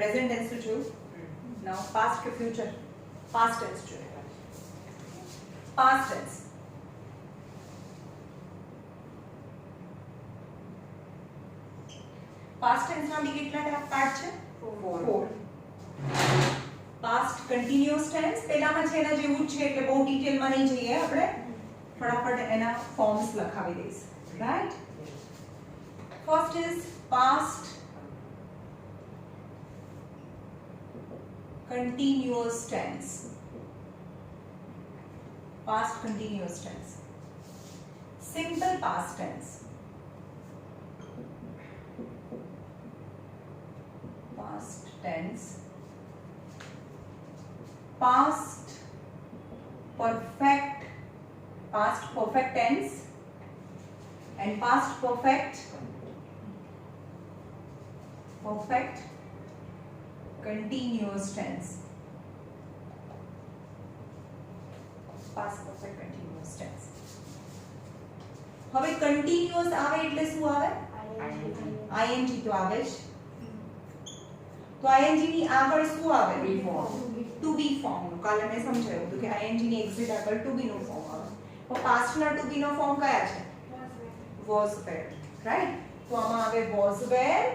Present tense તો જોયું. નાઉ past કે ફ્યુચર? પાસ્ટ ટેન્સ જોઈએ. પાસ્ટ ટેન્સ પાસ્ટ ટેન્સમાં બી કેટલા પાર્ટ છે? 4. પાસ્ટ કન્ટિન્યુઅસ ટેન્સ પહેલામાં છે એના જેવું જ છે એટલે બહુ ડિટેલમાં નહીં જઈએ આપણે, ફટાફટ એના ફોર્મ્સ લખાવી દઈશ. Right? First is past continuous tense. Past continuous tense. Simple past tense. Past tense. Past perfect tense and past perfect continuous tense. Past perfect continuous tense. હવે continuous આવે એટલે શું આવે? ing તો આવે જ. તો ing ની આગળ શું આવે? to be form. કાલે મેં સમજાવ્યું હતું કે ing ની એક્ઝિટ આગળ to be નો ફોર્મ આવે. તો past ના to be નો ફોર્મ કયા છે? was were. રાઈટ? તો આમાં આવે was were.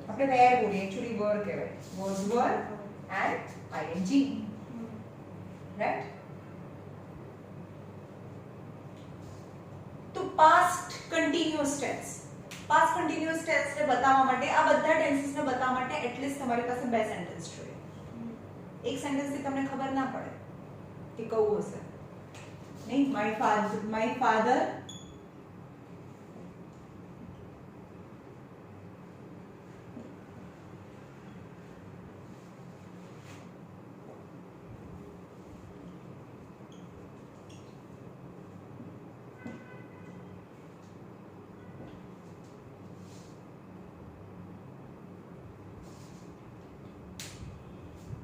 આપણે were બોલીએ, एक्चुअली were કહેવાય. was were and ing. Right? તો past continuous tense. past continuous tense ને બતાવવા માટે, આ બધા ટેન્સીસ ને બતાવવા માટે એટલીસ્ટ તમારી પાસે બે સેન્ટેન્સ જોઈએ. એક સેન્ટેન્સ થી તમને ખબર ના પડે કે કયું હશે. નહીં, my father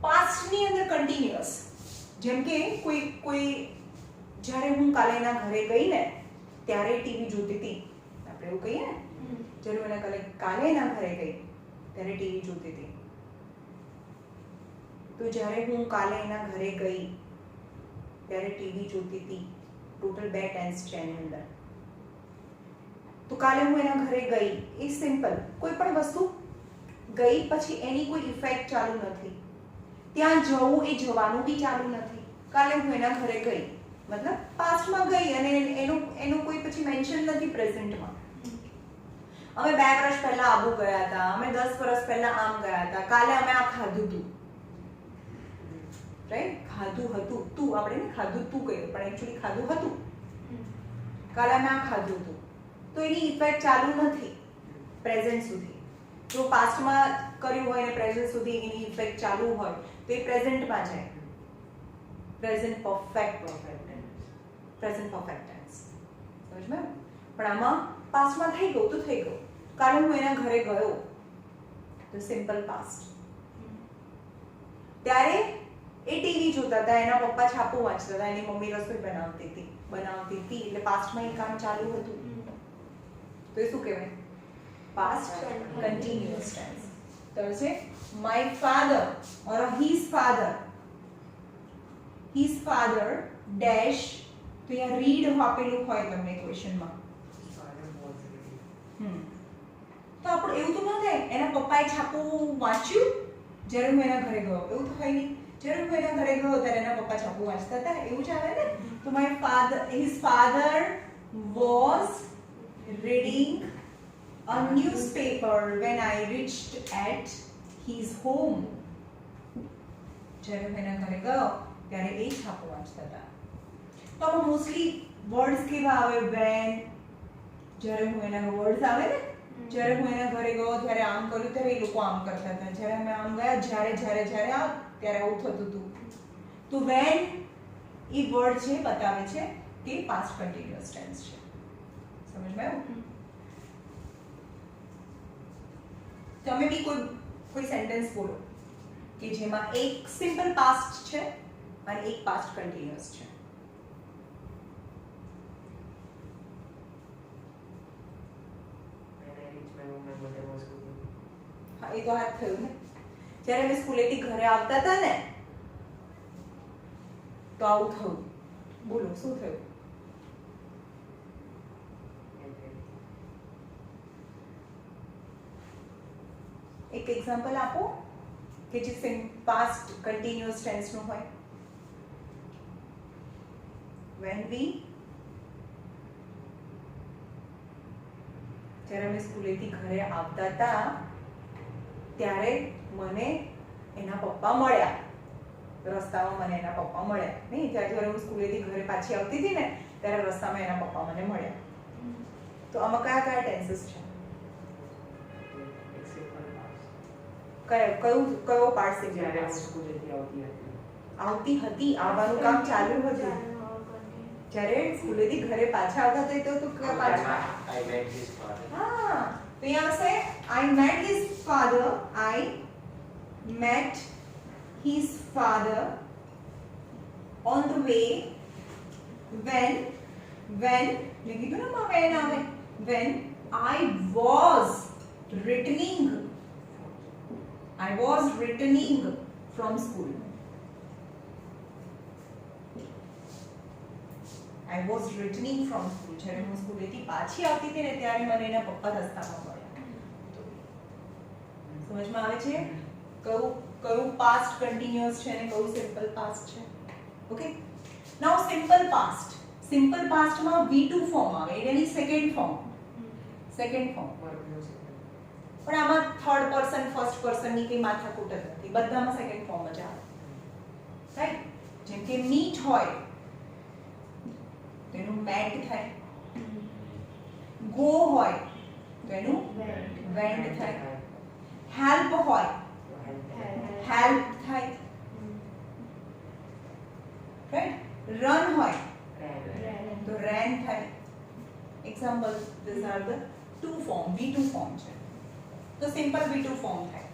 પાસ્ટ ની અંદર કન્ટિન્યુઅસ, જેમ કે કોઈ જ્યારે હું કાલે એના ઘરે ગઈ ને ત્યારે ટીવી જોતી હતી, આપણે એવું કહીએ ને, જ્યારે હું કાલે એના ઘરે ગઈ ત્યારે ટીવી જોતી હતી. તો જ્યારે હું કાલે એના ઘરે ગઈ ત્યારે ટીવી જોતી હતી, ટોટલ બે ટેન્સ છે એની અંદર. તો કાલે હું એના ઘરે ગઈ એ સિમ્પલ, કોઈ પણ વસ્તુ ગઈ પછી એની કોઈ ઇફેક્ટ ચાલુ નથી, ત્યાં જવું એ જવાનું બી ચાલુ નથી. કાલે હું એના ઘરે ગઈ મતલબ પાસ્ટમાં ગઈ અને એનું કોઈ પછી મેન્શન નથી પ્રેઝન્ટમાં. અમે 2 વર્ષ પહેલા આબુ ગયા હતા, અમે 10 વર્ષ પહેલા આમ ગયા હતા, કાલે અમે આ ખાધું હતું. રાઈટ? ખાધું હતું, તું આપણે ને ખાધું તું કહ્યું પણ એક્ચ્યુઅલી ખાધું હતું. કાલે અમે આ ખાધું હતું. તો એની ઇફેક્ટ ચાલુ નથી પ્રેઝન્ટ સુધી. જો પાસ્ટમાં કર્યું હોય ને પ્રેઝન્ટ સુધી એની ઇફેક્ટ ચાલુ હોય તો એ પ્રેઝન્ટમાં જાય. Present perfect tense. સમજમાં? પણ આમાં પાસ્ટમાં થઈ ગયું તો થઈ ગયું. કાલે હું એના ઘરે ગયો તો સિમ્પલ પાસ્ટ. ત્યારે એ ટીવી જોતા હતા, એના પપ્પા છાપું વાંચતા હતા, એની મમ્મી રસોઈ બનાવતી હતી એટલે પાસ્ટમાં એ કામ ચાલુ હતું. તો એ શું કહેવાય? Past continuous tense. તો છે my father or his father dash. તો અહીંયા read આપેલું હોય તમને ક્વેશ્ચનમાં. તો આપણે એવું તો ન થાય એના પપ્પાએ છાપું વાંચ્યું જ્યારે હું એના ઘરે ગયો, એવું તો થાય નહીં. જ્યારે હું એના ઘરે ગયો ત્યારે એના પપ્પા છાપું વાંચતા હતા, એવું જ આવે ને. તો his father was reading a newspaper when I reached at his home. જ્યારે હું એના ઘરે ગયો ત્યારે એ છાપું વાંચતા હતા. તો આમાં મોસ્ટલી વર્ડ્સ કેવા આવે? when. જ્યારે હું એના વર્ડ્સ આવે ને, જ્યારે હું એના ઘરે ગયો ત્યારે આમ કર્યું ત્યારે એ લોકો આમ કરતા હતા, જ્યારે અમે આમ ગયા જ્યારે ત્યારે આવું થતું હતું. તો when એ વર્ડ છે બતાવે છે કે પાસ્ટ કન્ટિન્યુઅસ ટેન્સ છે. સમજમાં આવ્યું? તમે બી કોઈ સેન્ટેન્સ બોલો કે જેમાં એક સિમ્પલ પાસ્ટ છે અને એક પાસ્ટ કન્ટિન્યુઅસ છે. એ તો હાથ થયું ને. જ્યારે અમે સ્કૂલેથી ઘરે આવતા હતા ને તો આવું થયું. બોલો શું થયું? એક એક્ઝામ્પલ આપો કે જે પાસ્ટ કન્ટિન્યુઅસ ટેન્સ નું હોય. when we જ્યારે અમે સ્કૂલેથી ઘરે આવતા હતા ત્યારે મને એના પપ્પા મળ્યા. રસ્તામાં મને એના પપ્પા મળ્યા નહીં. જ્યારે હું સ્કૂલેથી ઘરે પાછી આવતી હતી ને ત્યારે રસ્તામાં એના પપ્પા મને મળ્યા. તો આમાં કયા કયા ટેન્સીસ છે? કયો પાર્ટ છે? જ્યારે હું સ્કૂલેથી આવતી હતી, આવવાનું કામ ચાલુ હતું. જ્યારે સ્કૂલેથી ઘરે પાછા આવતા હતા તો પાછા I met his father. હા, તો यहाँ से I met his father. I met his father on the way when મેં કીધું ને when આવે, when I was returning from school. I was returning from school. જ્યારે હું સ્કૂલેથી પાછી આવતી હતી ને ત્યારે મને એના પપ્પા રસ્તામાં મળ્યા. સમજમાં આવે છે કયું પાસ્ટ કન્ટિન્યુઅસ છે અને કયું સિમ્પલ પાસ્ટ છે? Okay, now simple past. Simple પાસ્ટમાં V2 ફોર્મ આવે, એની સેકન્ડ ફોર્મ. પણ આમાં થર્ડ પર્સન ફર્સ્ટ પર્સનની કઈ માથાકૂટ જ નથી, બધામાં સેકન્ડ ફોર્મ જ આવે. રાઈટ? જેમ કે મીટ હોય તો એનું મેટ થાય. ગો હોય તો એનું વેન્ટ થાય. હેલ્પ હોય હેલ્પ થાય. રાઈટ? રન હોય તો રેન થાય. Example, this are the two form, V2 form છે. તો સિમ્પલ V2 ફોર્મ થાય.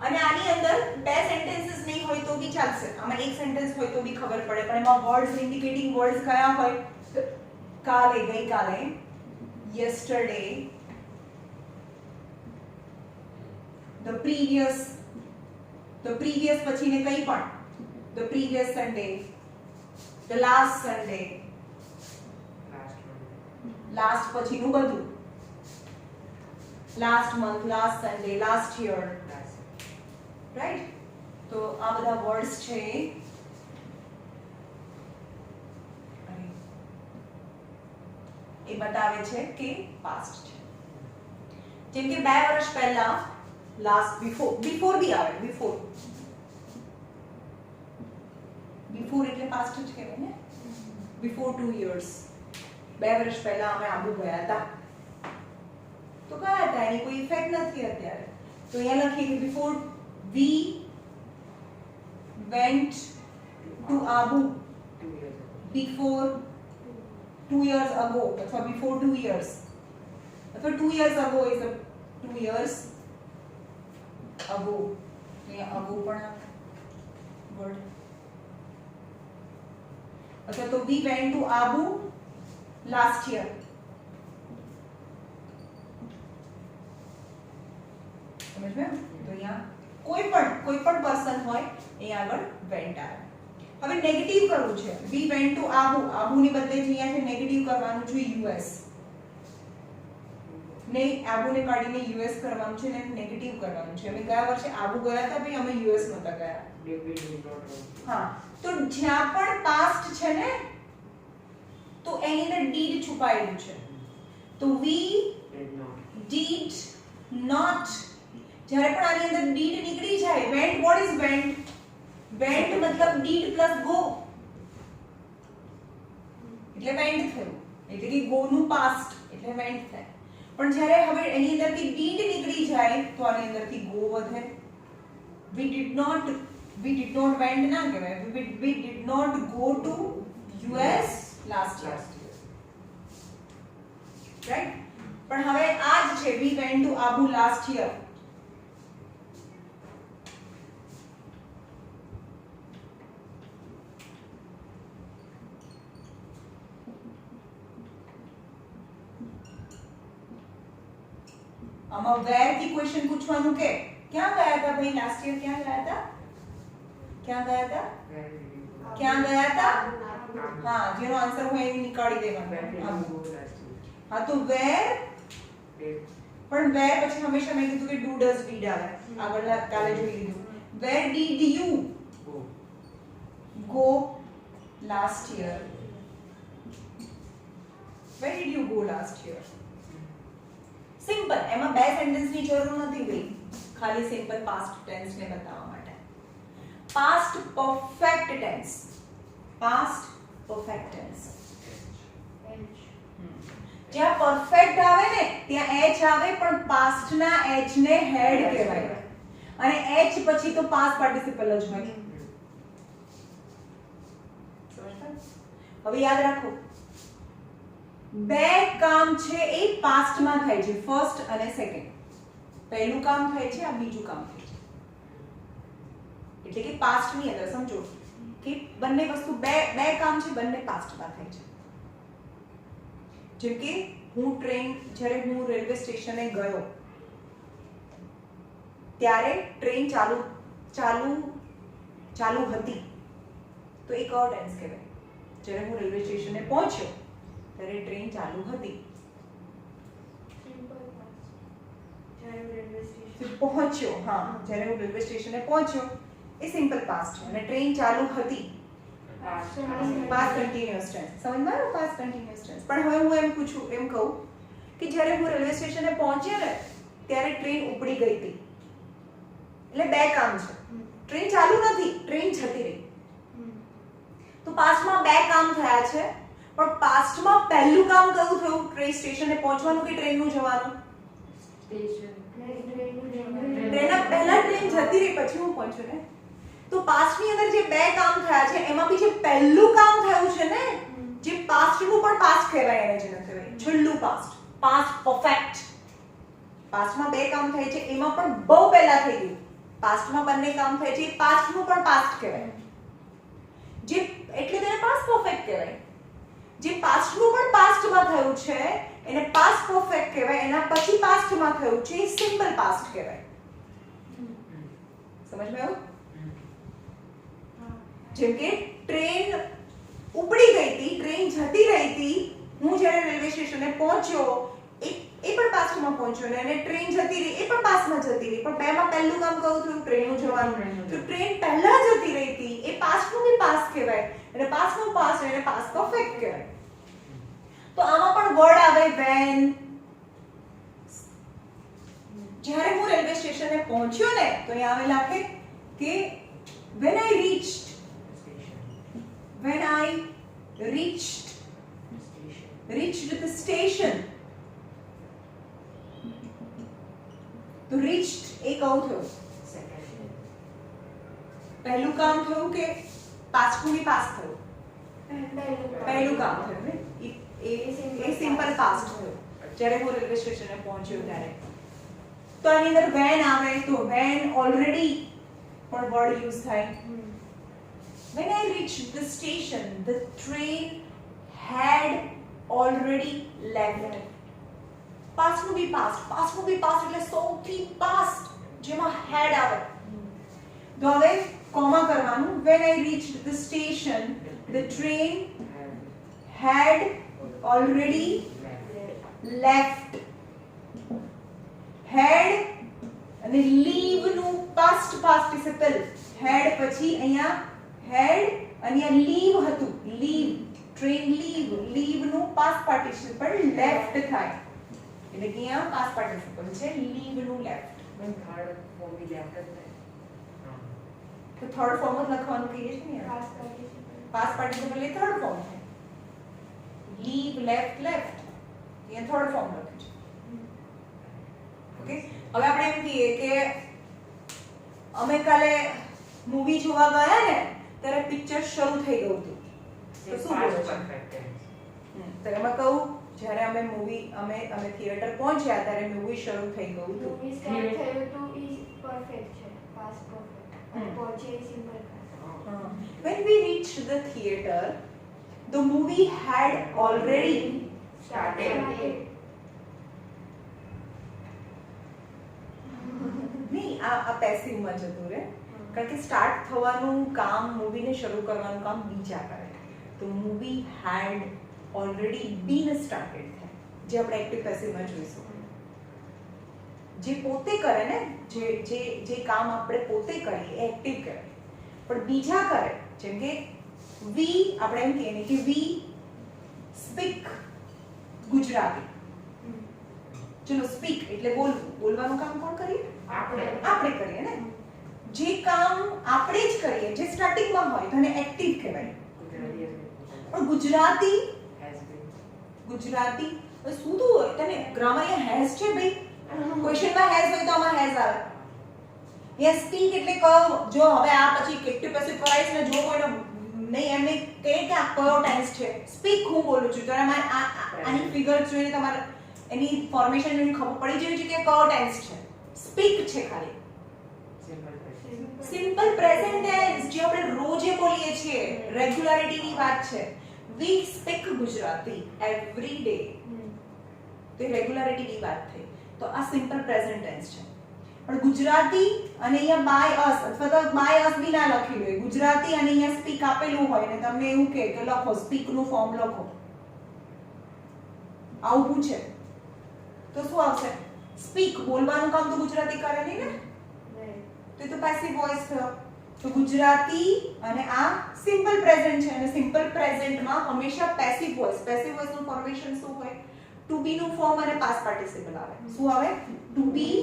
અને આની અંદર બે સેન્ટેન્સીસ નહીં હોય તો બી ચાલશે. આમાં એક સેન્ટેન્સ હોય તો બી ખબર પડે, પણ એમાં વર્ડ્સ ઇન્ડિકેટિંગ વર્ડ્સ કયા હોય? કાલે, ગઈકાલે, yesterday, the previous પછીને કંઈ પણ, the previous Sunday, the last Sunday, last પછીનું બધું, last month, last Sunday, last year. Right? તો આ બધા વર્ડ્સ છે એ બતાવે છે કે પાસ્ટ છે. જેમ કે 2 વર્ષ પહેલા, લાસ્ટ, બિફોર બી આવે. બિફોર એટલે પાસ્ટ જ કહેવાય ને. બિફોર 2 years, 2 વર્ષ પહેલા અમે આબુ ગયા હતા. તો કયા હતા? એની કોઈ ઇફેક્ટ નથી અત્યારે. તો અહીંયા લખીએ કે before we went to Abu before 2 years ago, અથવા before 2 years, અથવા 2 years ago is a 2 years ago. અહીંયા ago પણ વર્ડ. અથવા તો we went to Abu last year. સમજ્યા? તો અહીંયા કોઈ પણ પર્સન હોય એ આગળ વેન્ટ આવે. હવે નેગેટિવ કરવું છે. વી વેન્ટ ટુ આબુ, આબુની બદલે અહીંયા છે નેગેટિવ કરવાનું છે યુએસ. ને આબુને કાઢીને યુએસ કરવાનું છે ને નેગેટિવ કરવાનું છે. અમે ગયા વર્ષે આબુ ગયા હતા, ભાઈ અમે યુએસ નહોતા ગયા. હા, તો જ્યાં પણ પાસ્ટ છે ને તો એની અંદર ડીડ છુપાયેલું છે. તો વી ડીડ નોટ. જ્યારે પણ આની અંદર ડીડ નીકળી જાય, vent, what is vent? Vent મતલબ ડીડ પ્લસ ગો, એટલે વેન્ટ થયું. એટલે કે ગો નું પાસ્ટ એટલે વેન્ટ થાય. પણ જ્યારે હવે એની અંદરથી ડીડ નીકળી જાય તો આની અંદરથી ગો વધે. we did not went ના કહેવાય. we did not go to US last year. Right? પણ હવે આ જ છે, we went to Abu last year. આમાં વેર થી ક્વેશ્ચન પૂછવાનું કે ક્યાં ગયા હતા ભાઈ લાસ્ટ યર ક્યાં ગયા હતા ક્યાં ગયા હતા હા જેનો આન્સર હોય એ નીકાળી દેવાનો હા તો વેર પણ વેર પછી હંમેશા મેં કીધું કે ડુ ડઝ ડીડ આવે આગળના કાલે જોઈ લીધું where did you go last year where did you go last year simple એમાં બે સેન્ટેન્સ ની જરૂર નથી ભાઈ ખાલી સિમ્પલ પાસ્ટ ટેન્સ ને બતાવવા માટે પાસ્ટ પરફેક્ટ ટેન્સ જ્યાં પરફેક્ટ આવે ને ત્યાં એચ આવે પણ પાસ્ટ ના એચ ને હેડ કહેવાય અને એચ પછી તો પાસ્ટ પાર્ટિસિપલ જ હોય હવે યાદ રાખો બે કામ છે એ પાસ્ટ માં થાય છે ફર્સ્ટ અને સેકન્ડ પહેલું કામ થાય છે આ બીજું કામ થાય છે એટલે કે પાસ્ટ ની અંદર સમજો કે બંને વસ્તુ બે કામ છે બંને પાસ્ટ માં થાય છે જેમ કે જ્યારે હું રેલવે સ્ટેશને ગયો ત્યારે ટ્રેન ચાલુ હતી તો એ કયો ટેન્સ કહેવાય જ્યારે હું રેલવે સ્ટેશને પહોંચ્યો ત્યારે ટ્રેન ચાલુ હતી પહોંચ્યો હા જ્યારે હું રેલવે સ્ટેશને પહોંચ્યો એ સિમ્પલ પાસ્ટ છે અને ટ્રેન ચાલુ હતી પાસ્ટ કન્ટિન્યુઅસ ટેન્સ સમજમાં આવ્યું પાસ્ટ કન્ટિન્યુઅસ ટેન્સ પણ હવે હું એમ કહું કે જ્યારે હું રેલવે સ્ટેશને પહોંચ્યો ને ત્યારે ટ્રેન ઉપડી ગઈ હતી એટલે બે કામ છે ટ્રેન ચાલુ નથી ટ્રેન જતી રહી તો પાસ્ટમાં બે કામ થયા છે પણ પાસ્ટમાં પહેલું કામ કયું થયું ટ્રેન સ્ટેશને પહોંચવાનું કે ટ્રેનનું જવાનું પહેલા ટ્રેન જતી રહી પછી હું પહોંચ્યો ને તો પાસ્ટની અંદર જે બે કામ થયા છે એમાંથી જે પહેલું કામ થયું છે ને જે પાસ્ટનું પણ પાસ્ટ કહેવાય એને જેને કહેવાય છેલ્લું પાસ્ટ પરફેક્ટ પાસ્ટમાં બે કામ થાય છે એમાં પણ બહુ પહેલા થઈ ગયું પાસ્ટમાં બંને કામ થાય છે પાસ્ટનું પણ પાસ્ટ કહેવાય જે એટલે તેને પાસ્ટ પરફેક્ટ કહેવાય જે પાસ્ટનું પણ પાસ્ટમાં થયું છે એને પાસ્ટ પરફેક્ટ કહેવાય એના પછી પાસ્ટમાં થયું છે એ સિમ્પલ પાસ્ટ કહેવાય સમજમાં આવ્યું જેમ કે ટ્રેન ઉપડી ગઈ હતી ટ્રેન જતી રહી હતી હું જ્યારે રેલવે સ્ટેશને પહોંચ્યો એ પણ પાસ્ટમાં પહોંચ્યો ને અને ટ્રેન જતી રહી એ પણ પાસ્ટમાં જતી રહી પણ બેમાં પહેલું કામ કયું થયું ટ્રેનનું જવાનું તો ટ્રેન પહેલા જતી રહી હતી એ પાસ્ટનું બી પાસ્ટ કહેવાય અને પાસ્ટનું પાસ્ટ એને પાસ્ટ પરફેક્ટ કહેવાય તો આમાં પણ વર્ડ આવે વેન જ્યારે હું રેલવે સ્ટેશને પહોંચ્યો ને તો અહીંયા આવે લખે કે when I reached the station તો reached એ કહું થયું પહેલું કામ થયું કે પાછું બી પાસ થયું પહેલું કામ થયું ને એ સિમ્પલ પાસ્ટ થયું જ્યારે હું રેલવે સ્ટેશને પહોંચ્યો ત્યારે તો આની અંદર when આવે તો when already પણ વર્ડ યુઝ થાય when I reached the station the train had already left પાસ્ટનું બી પાસ્ટ એટલે સૌથી પાસ્ટ જેમાં had આવે તો હવે કોમા કરવાનું when I reached the station the train had already left had અને leave નું past participle had પછી અહીંયા had અને અહીંયા leave હતું leave train leave નું past participle left થાય એટલે કે અહીંયા past participle છે leave નું left પણ થર્ડ ફોર્મ બી લેફ્ટ જ થાય તો થર્ડ ફોર્મ જ લખવાનું કહીએ છીએ ને past participle એ થર્ડ ફોર્મ છે leave left અહીંયા થર્ડ ફોર્મ લખ્યું છે ઓકે હવે આપણે એમ કહીએ કે અમે કાલે મૂવી જોવા ગયા ને ત્યારે પિક્ચર શરૂ થઈ ગયું હતું તો શું બોલો છો તો એમાં કહું જ્યારે અમે થિયેટર પહોંચ્યા ત્યારે મૂવી શરૂ થઈ ગયું હતું મૂવી સ્ટાર્ટ થયું તો ઈ પરફેક્ટ છે પાસ્ટ પરફેક્ટ પહોંચે simple when we reached the theater the movie had already started આ પેસિવમાં જતું રહે, કારણ કે સ્ટાર્ટ થવાનું કામ, મૂવીને શરૂ કરવાનું કામ બીજા કરે. તો movie had already been started થાય, જે આપણે એક્ટિવ પેસિવમાં જોઈશું. જે પોતે કરે ને, જે કામ આપણે પોતે કરીએ એ એક્ટિવ કહેવાય. પણ બીજા કરે, જેમ કે વી, આપણે એમ કહીએ કે વી સ્પીક ગુજરાતી. ચલો સ્પીક એટલે બોલવું, બોલવાનું કામ કોણ કરીએ? આપણે કરીએ ને. જે કામ આપણે જ કરીએ, જે સ્ટાર્ટિંગમાં હોય તો એને એક્ટિવ કહેવાય. પણ ગુજરાતી શું તો હોય તને ગ્રામર અહીંયા હેઝ છે ભાઈ, ક્વેશ્ચનમાં હેઝ હોય તો આમાં હેઝ આવે. યસ સ્પીક એટલે જો હવે આ પછી એક્ટિવ પેસિવ કરાઈશ ને, જો કોઈને નહીં એમને કહે કે આ કયો ટેન્સ છે, સ્પીક હું બોલું છું, તો એમાં આની ફિગર જોઈને તમારે એની ફોર્મેશન જોઈને ખબર પડી જવી છે કે કયો ટેન્સ છે. સ્પીક છે ખાલી સિમ્પલ પ્રેઝન્ટ ટેન્સ, જે આપણે રોજે બોલીએ છીએ, રેગ્યુલારિટીની વાત છે. વી સ્પીક ગુજરાતી એવરી ડે, તો રેગ્યુલારિટીની વાત થઈ. તો આ સિમ્પલ પ્રેઝન્ટ ટેન્સ છે. પણ ગુજરાતી અને અહીંયા બાય અસ અથવા તો બાય અસ બી ના લખેલું હોય, ગુજરાતી અને અહીંયા સ્પીક આપેલું હોય ને તમને એવું કહે કે લખો સ્પીક નું ફોર્મ લખો, આવું પૂછે તો શું આવશે? સ્પીક. બોલવાનું કામ તો ગુજરાતી કરે નહીં ને, તો એ તો પેસિવ વોઇસ થયો. તો ગુજરાતી અને આ સિમ્પલ પ્રેઝન્ટ છે, અને સિમ્પલ પ્રેઝન્ટમાં હંમેશા પેસિવ વોઇસ, પેસિવ વોઇસ નું ફોર્મેશન શું હોય? ટુ બી નું ફોર્મ અને પાસ્ટ પાર્ટિસિપલ આવે. શું આવે? ટુ બી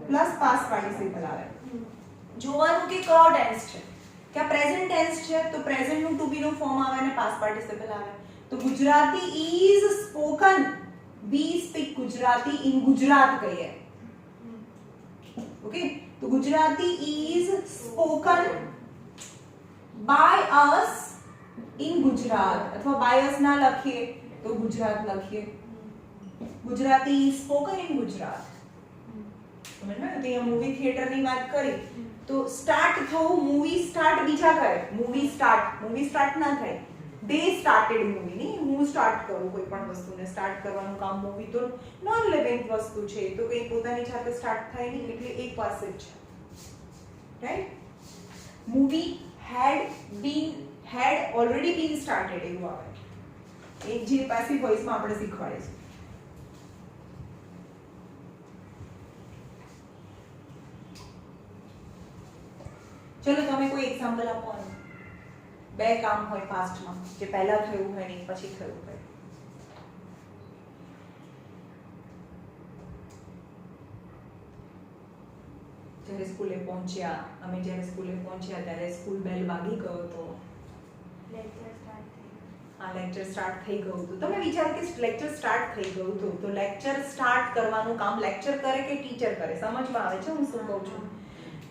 પ્લસ પાસ્ટ પાર્ટિસિપલ આવે. જોવાનું કે કયો ટેન્સ છે, કે આ પ્રેઝન્ટ ટેન્સ છે તો પ્રેઝન્ટ નું ટુ બી નું ફોર્મ આવે અને પાસ્ટ પાર્ટિસિપલ આવે. તો Gujarati is spoken, we speak Gujarati in Gujarat કહીએ. ઓકે, તો Gujarati is spoken by us in Gujarat, અથવા બાય અસ ના લખીએ તો ગુજરાત લખીએ. Gujarati is spoken in Gujarat. સમજ્યા? તો મૂવી થિયેટરની વાત કરી તો સ્ટાર્ટ થવું, મૂવી સ્ટાર્ટ બીજા કરે. મૂવી સ્ટાર્ટ ના થાય, દે સ્ટાર્ટેડ મૂવી. નહીં હું સ્ટાર્ટ કરું કોઈ પણ વસ્તુને, સ્ટાર્ટ કરવાનું કામ મૂવી તો નોન લિવિંગ વસ્તુ છે, તો કંઈ પોતાની જાતે સ્ટાર્ટ થાય નહીં, એટલે એક પાસે જ છે. Right? Movie had already been started એવું આવે. એક જે પેસિવ વોઇસમાં આપણે શીખવાડીશું. ચલો તમે કોઈ એક્ઝામ્પલ આપો. બે કામ હોય પાસ્ટમાં, જે પહેલા થયું હોય ને પછી થયું હોય. જ્યારે સ્કૂલે પહોંચ્યા, અમે જ્યારે સ્કૂલે પહોંચ્યા ત્યારે સ્કૂલ બેલ વાગી ગયો હતો. લેક્ચર સ્ટાર્ટ થઈ ગયું હતું. તમે વિચારો કે લેક્ચર સ્ટાર્ટ થઈ ગયું હતું, તો લેક્ચર સ્ટાર્ટ કરવાનું કામ લેક્ચર કરે કે ટીચર કરે? સમજમાં આવે છે હું શું કહું છું?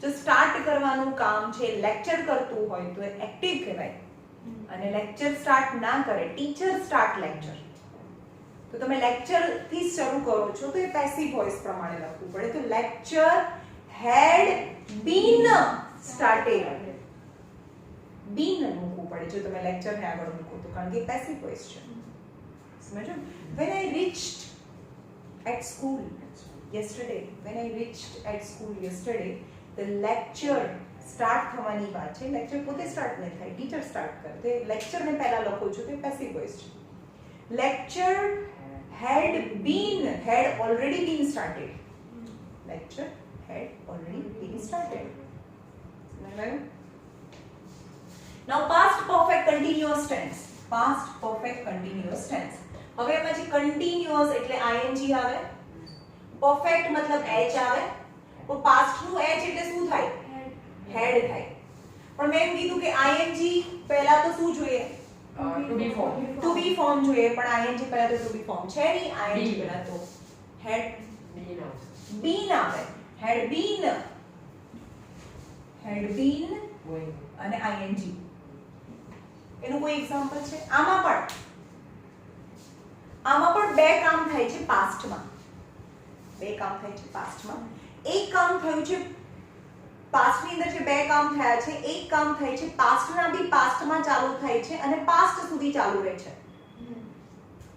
જો સ્ટાર્ટ કરવાનું કામ છે લેક્ચર કરતું હોય તો એ એક્ટિવ કહેવાય, અને લેક્ચર સ્ટાર્ટ ના કરે, ટીચર સ્ટાર્ટ લેક્ચર, તો તમે લેક્ચર થી શરૂ કરો છો તો એ પેસિવ વોઇસ પ્રમાણે લખવું પડે. તો લેક્ચર હેડ બીન સ્ટાર્ટેડ, બીન મૂકવું પડે જો તમે લેક્ચર ને આગળ મૂકો તો, કારણ કે પેસિવ વોઇસ છે. સમજો? when I reached at school yesterday, the lecture start થવાની વાત છે. લેક્ચર પોતે સ્ટાર્ટ નહીં થાય, ટીચર સ્ટાર્ટ કરે. તો લેક્ચર ને પહેલા લખો છો તો પેસિવ વોઇસ છે. Lecture had already been started. Lecture had already been started. સમજાયું? Now past perfect continuous tense. Past perfect continuous tense. હવે પછી કન્ટિન્યુઅસ એટલે ing આવે, પરફેક્ટ મતલબ h આવે. તો પાસ્ટ નું h એટલે શું થાય? હેડ થાય. પણ મેં એમ કીધું કે ing પહેલા તો શું જોઈએ? ટુ બી ફોર્મ જોઈએ. પણ ing પહેલા તો ટુ બી ફોર્મ છે નહીં. ing પહેલા તો હેડ બીન આવે. હેડ બીન અને ing. એનું કોઈ એક્ઝામ્પલ છે? આમાં પણ બે કામ થાય છે પાસ્ટમાં. એક કામ થયું છે પાસ્ટની અંદર, જે બે કામ થયા છે, એક કામ થાય છે પાસ્ટના બી પાસ્ટમાં ચાલુ થાય છે અને પાસ્ટ સુધી ચાલુ રહે છે.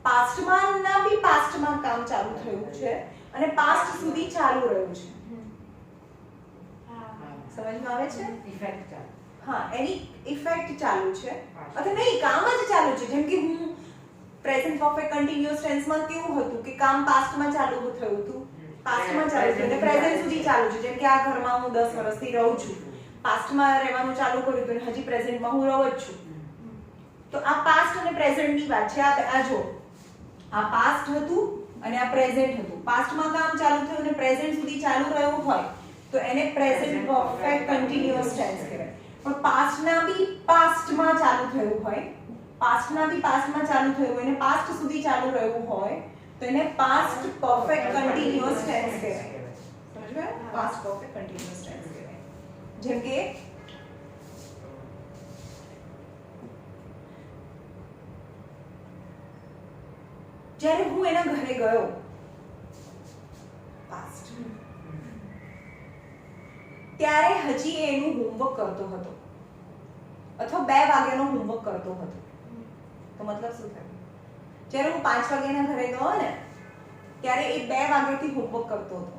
પાસ્ટમાં ના બી પાસ્ટમાં કામ ચાલુ થયું છે અને પાસ્ટ સુધી ચાલુ રહ્યું છે. સમજમાં આવે છે? ઇફેક્ટ ચાલે. હા, એની ઇફેક્ટ ચાલુ છે Past. અથવા નહીં, કામ જ ચાલુ છે. જેમ કે હું પ્રેઝન્ટ પરફેક્ટ કન્ટિન્યુઅસ ટેન્સમાં કેવું હતું કે કામ પાસ્ટમાં ચાલુ થયું હતું, પાસ્ટમાં ચાલુ થયું અને પ્રેઝન્ટ સુધી ચાલુ છે. જેમ કે આ ઘરમાં હું 10 વર્ષથી રહું છું, પાસ્ટમાં રહેવાનું ચાલુ કર્યું હતું અને હજી પ્રેઝન્ટમાં હું રહું જ છું. તો આ પાસ્ટ અને પ્રેઝન્ટની વાત છે. આ જો, આ પાસ્ટ હતું અને આ પ્રેઝન્ટ હતું. પાસ્ટમાં કામ ચાલુ થયું અને પ્રેઝન્ટ સુધી ચાલુ રહ્યું હોય તો એને પ્રેઝન્ટ પરફેક્ટ કન્ટિન્યુઅસ ટેન્સ કહેવાય. પણ પાસ્ટના બી પાસ્ટમાં ચાલુ થયું હોય, પાસ્ટના બી પાસ્ટમાં ચાલુ થયું હોય અને પાસ્ટ સુધી ચાલુ રહ્યું હોય તો એને પાસ્ટ પરફેક્ટ કન્ટિન્યુઅસ ટેન્સ કહેવાય. સમજ્યા? પાસ્ટ પરફેક્ટ કન્ટિન્યુઅસ ટેન્સ કહેવાય. જેમ કે જ્યારે હું એના ઘરે ગયો, પાસ્ટ, ત્યારે હજી એ એનું હોમવર્ક કરતો હતો અથવા 2 વાગ્યાનો હોમવર્ક કરતો હતો. તો મતલબ શું થયું? જ્યારે હું 5 વાગ્યાના ઘરે ગયો ને ત્યારે એ 2 વાગ્યાથી હોમવર્ક કરતો હતો.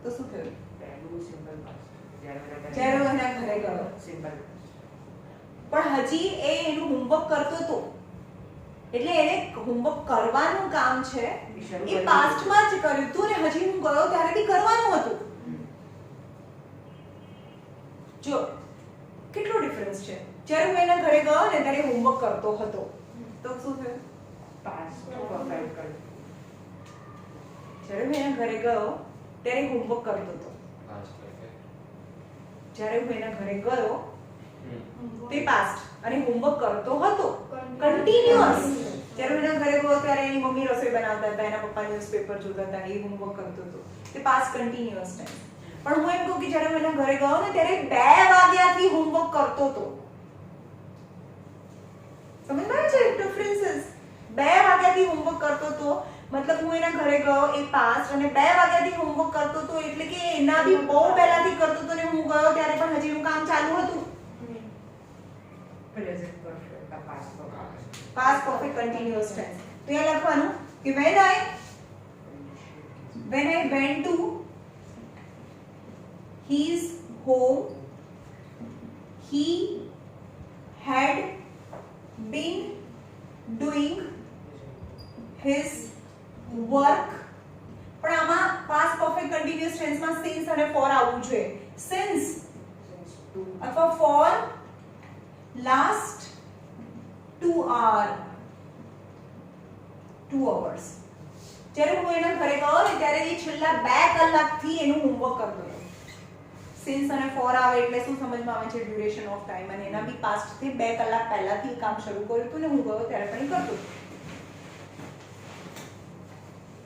તો શું થયું? પહેલું સિમ્પલ પાસ્ટ. જ્યારે હું એના ઘરે ગયો સિમ્પલ. પણ હજી એ એનું હોમવર્ક કરતો હતો, એટલે એને હોમવર્ક કરવાનું કામ છે એ પાસ્ટમાં જ કર્યું હતું અને હજી હું ગયો ત્યારે બી કરવાનું હતું. જો કેટલો ડિફરન્સ છે. જ્યારે હું એના ઘરે ગયો ને ત્યારે હોમવર્ક કરતો હતો તો શું થયું? પાસ્ટ પરફેક્ટ કર. જ્યારે હું એના ઘરે ગયો ત્યારે હોમવર્ક કરતો હતો. જ્યારે હું એના ઘરે ગયો તે પાસ્ટ અને હોમવર્ક કરતો હતો કન્ટિન્યુઅસ. જ્યારે હું એના ઘરે ગયો ત્યારે એની મમ્મી રસોઈ બનાવતા હતા, એના પપ્પા ન્યૂઝપેપર જોતા હતા, એ હોમવર્ક કરતો હતો. તે પાસ્ટ કન્ટિન્યુઅસ ટેન્સ. પણ હું એમ કહું કે જ્યારે હું એના ઘરે ગયો ને ત્યારે 2 વાગ્યાથી હોમવર્ક કરતો હતો. સમજમાં છે ડિફરન્સીસ? 2 વાગ્યાથી હોમવર્ક કરતો હતો મતલબ હું એના ઘરે ગયો એ પાસ્ટ અને 2 વાગ્યાથી હોમવર્ક કરતો હતો એટલે કે એના બી બહુ પહેલાથી કરતો હતો ને હું ગયો ત્યારે પણ હજી એનું કામ ચાલુ હતું. Present perfect past perfect. Past perfect continuous tense. તો અહીંયા લખવાનું કે when I went to his home he had been doing his work. પણ આમાં પાસ્ટ પરફેક્ટ કન્ટિન્યુઅસ ટેન્સમાં since અને for આવવું જોઈએ. since અથવા for last 2 hours. જ્યારે હું એના ઘરે ગયો ને ત્યારે એ છેલ્લા 2 કલાકથી એનું હોમવર્ક કરતો હતો. since અને for આવે એટલે શું સમજમાં આવે છે? Duration of time. અને એના બી પાસ્ટ થી 2 કલાક પહેલાથી કામ શરૂ કર્યું હતું ને હું ગયો ત્યારે પણ એ કરતો હતો.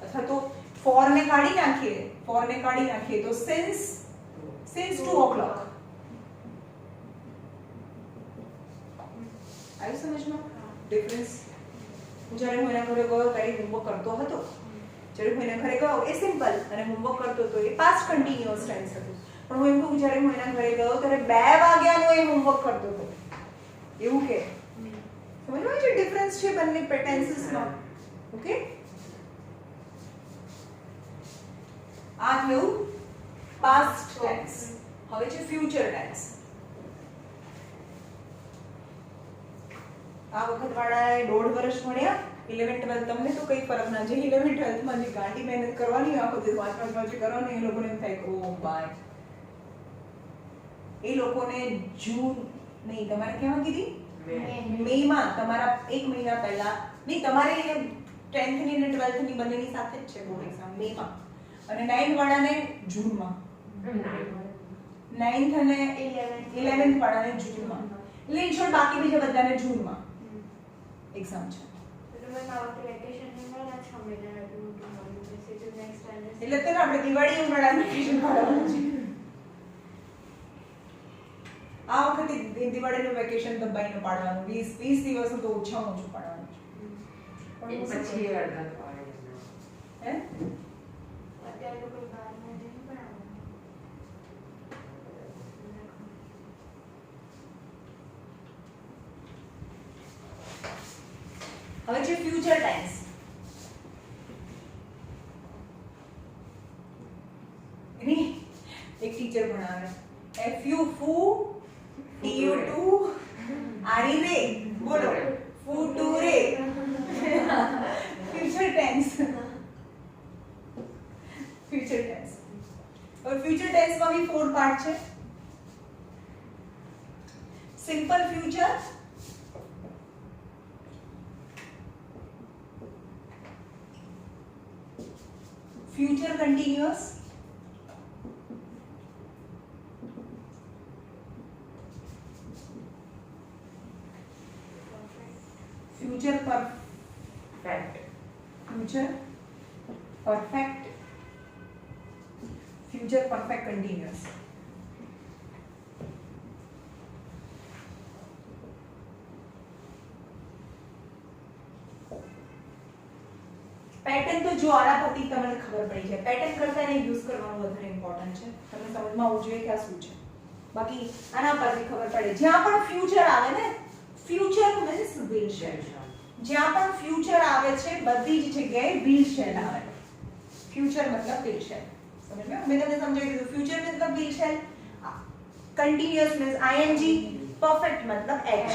અથવા તો for ને કાઢી નાખીએ તો since 2 o'clock. આવી સમજમાં ડિફરન્સ? જ્યારે હું એના ઘરે ગયો ત્યારે હોમવર્ક કરતો હતો. જ્યારે હું એના ઘરે ગયો એ સિમ્પલ અને હોમવર્ક કરતો હતો એ પાસ્ટ કન્ટિન્યુઅસ ટેન્સ હતું. પણ હું એમ કહું જ્યારે હું એના ઘરે ગયો ત્યારે 2 વાગ્યાનો એ હોમવર્ક કરતો હતો. એવું કે સમજમાં છે ડિફરન્સ છે બંને ટેન્સીસમાં. ઓકે, આ થયું પાસ્ટ ટેન્સ. હવે છે ફ્યુચર ટેન્સ. આ વખત વાળાએ 1.5 વર્ષ ભણ્યા 11 12 તમને તો કઈ ફરક ના છે. 11 12 માં જે ગાંડી મહેનત કરવાની આખો દિવસ વાંચવા જે કરવાનું એ લોકોને એમ થાય કે ઓ બાય. એ લોકોને જૂન નહીં, તમારે કેમાં કીધી? મે માં. તમારા 1 મહિના પહેલા નહીં, તમારે 10th ની અને 12th ની બંનેની સાથે જ છે બોર્ડ એક્ઝામ મે માં. અને 9 વાળાને જૂનમાં, 9th અને 11th વાળાને જૂનમાં. એટલે ઇન શોર્ટ બાકી બીજા બધાને જૂનમાં એક્ઝામ છે. એટલે તો આપણે દિવાળી ઉનાળાનું વેકેશન પાડવાનું છે. આ વખતે દિવાળીનું વેકેશન દબાઈને પાડવાનું, 20 દિવસનું તો ઓછામાં ઓછું પાડવાનું છે. એ પછી અડધા પાડે હે? અત્યારે તો કોઈ બહાર નથી ભણાવવાનું. હવે છે ફ્યુચર ટેન્સ. એની એક ટીચર ભણાવે FU ફૂ, TU ટુ, આરી રે, બોલો future. Future tense. Future tense. હવે ફ્યુચર ટેન્સમાં બી 4 પાર્ટ છે. Simple future, future continuous, future perfect, future perfect, future perfect continuous. Pattern તો જો આના પરથી તમને ખબર પડી જાય. પેટર્ન કરતા એને યુઝ કરવાનું વધારે ઇમ્પોર્ટન્ટ છે. તમને સમજમાં આવવું જોઈએ કે આ શું છે. બાકી આના પરથી ખબર પડે. જ્યાં પણ ફ્યુચર આવે ને, ફ્યુચર મીન્સ વિલ શેલ. જ્યાં પણ ફ્યુચર આવે છે બધી જ જગ્યાએ વિલ શેલ આવે. ફ્યુચર મતલબ વિલ શેલ. સમજ્યા? મેં તમને સમજાવી દીધું. ફ્યુચર મતલબ will shall, continuous means ing, perfect મતલબ એચ.